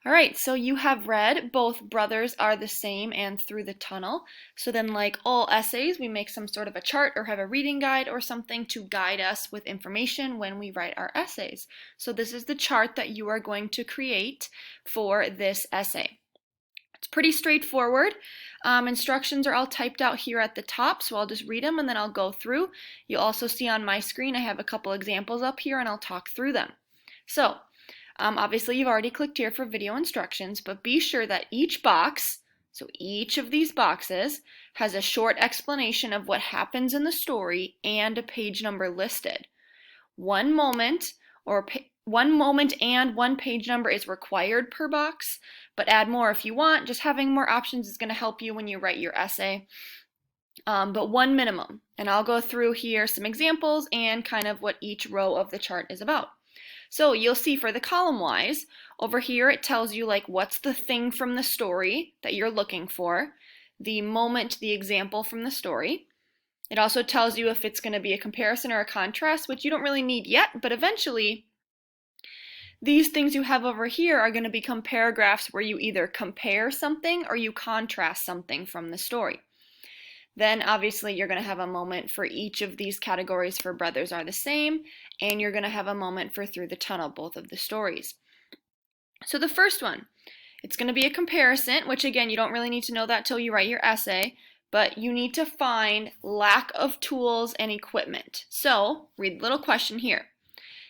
All right, so you have read both Brothers Are the Same and Through the Tunnel. So then, like all essays, we make some sort of a chart or have a reading guide or something to guide us with information when we write our essays. So this is the chart that you are going to create for this essay. It's pretty straightforward. Instructions are all typed out here at the top, so I'll just read them and then I'll go through. You'll also see on my screen I have a couple examples up here and I'll talk through them. So, obviously you've already clicked here for video instructions, but be sure that each box, so each of these boxes, has a short explanation of what happens in the story and a page number listed. One moment and one page number is required per box, but add more if you want. Just having more options is going to help you when you write your essay. But one minimum. And I'll go through here some examples and kind of what each row of the chart is about. So you'll see for the column wise, over here it tells you like what's the thing from the story that you're looking for, the moment, the example from the story. It also tells you if it's going to be a comparison or a contrast, which you don't really need yet, but eventually these things you have over here are going to become paragraphs where you either compare something or you contrast something from the story. Then obviously you're going to have a moment for each of these categories for Brothers Are the Same, and you're going to have a moment for Through the Tunnel, both of the stories. So the first one, it's going to be a comparison, which again, you don't really need to know that till you write your essay, but you need to find lack of tools and equipment. So read the little question here.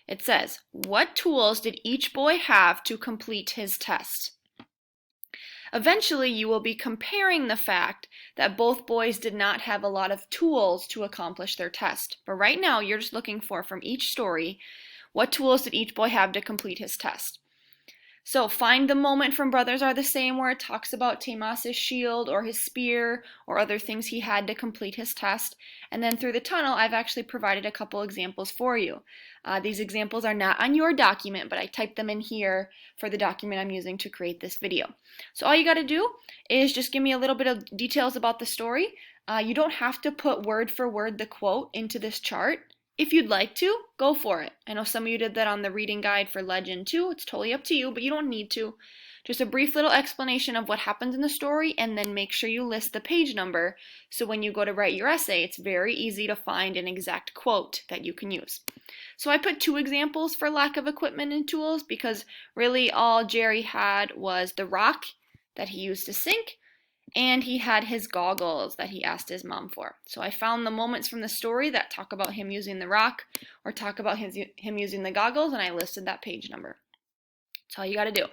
It says, what tools did each boy have to complete his test? Eventually, you will be comparing the fact that both boys did not have a lot of tools to accomplish their test. But right now, you're just looking for, from each story, what tools did each boy have to complete his test? So find the moment from Brothers Are the Same where it talks about Tamas's shield or his spear or other things he had to complete his test. And then Through the Tunnel, I've actually provided a couple examples for you. These examples are not on your document, but I typed them in here for the document I'm using to create this video. So all you got to do is just give me a little bit of details about the story. You don't have to put word for word the quote into this chart. If you'd like to, go for it. I know some of you did that on the reading guide for Legend too. It's totally up to you, but you don't need to. Just a brief little explanation of what happens in the story, and then make sure you list the page number so when you go to write your essay, it's very easy to find an exact quote that you can use. So I put two examples for lack of equipment and tools because really all Jerry had was the rock that he used to sink, and he had his goggles that he asked his mom for. So I found the moments from the story that talk about him using the rock or talk about him using the goggles, and I listed that page number. That's all you got to do.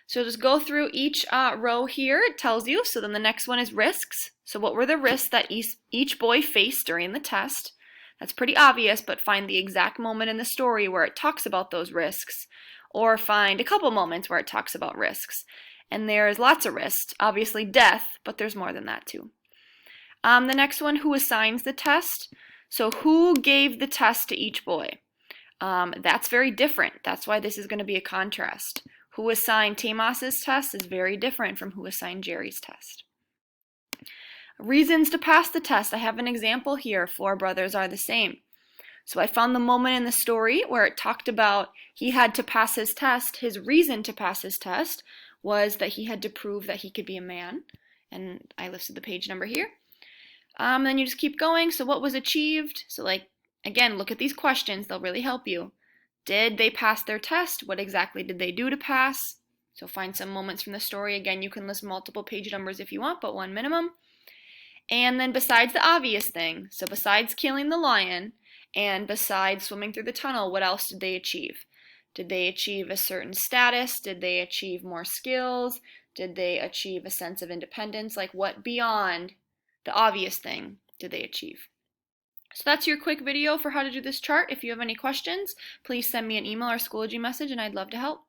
So just go through each row here. It tells you. So then the next one is risks. So what were the risks that each boy faced during the test? That's pretty obvious, but find the exact moment in the story where it talks about those risks, or find a couple moments where it talks about risks. And there's lots of risks, obviously death, but there's more than that too. The next one, who assigns the test? So who gave the test to each boy? That's very different. That's why this is going to be a contrast. Who assigned Tamas's test is very different from who assigned Jerry's test. Reasons to pass the test. I have an example here for Brothers Are the Same. So I found the moment in the story where it talked about he had to pass his test. His reason to pass his test was that he had to prove that he could be a man. And I listed the page number here. Then you just keep going. So what was achieved? So like, again, look at these questions. They'll really help you. Did they pass their test? What exactly did they do to pass? So find some moments from the story. Again, you can list multiple page numbers if you want, but one minimum. And then besides the obvious thing, so besides killing the lion and besides swimming through the tunnel, what else did they achieve? Did they achieve a certain status? Did they achieve more skills? Did they achieve a sense of independence? Like what beyond the obvious thing did they achieve? So that's your quick video for how to do this chart. If you have any questions, please send me an email or Schoology message and I'd love to help.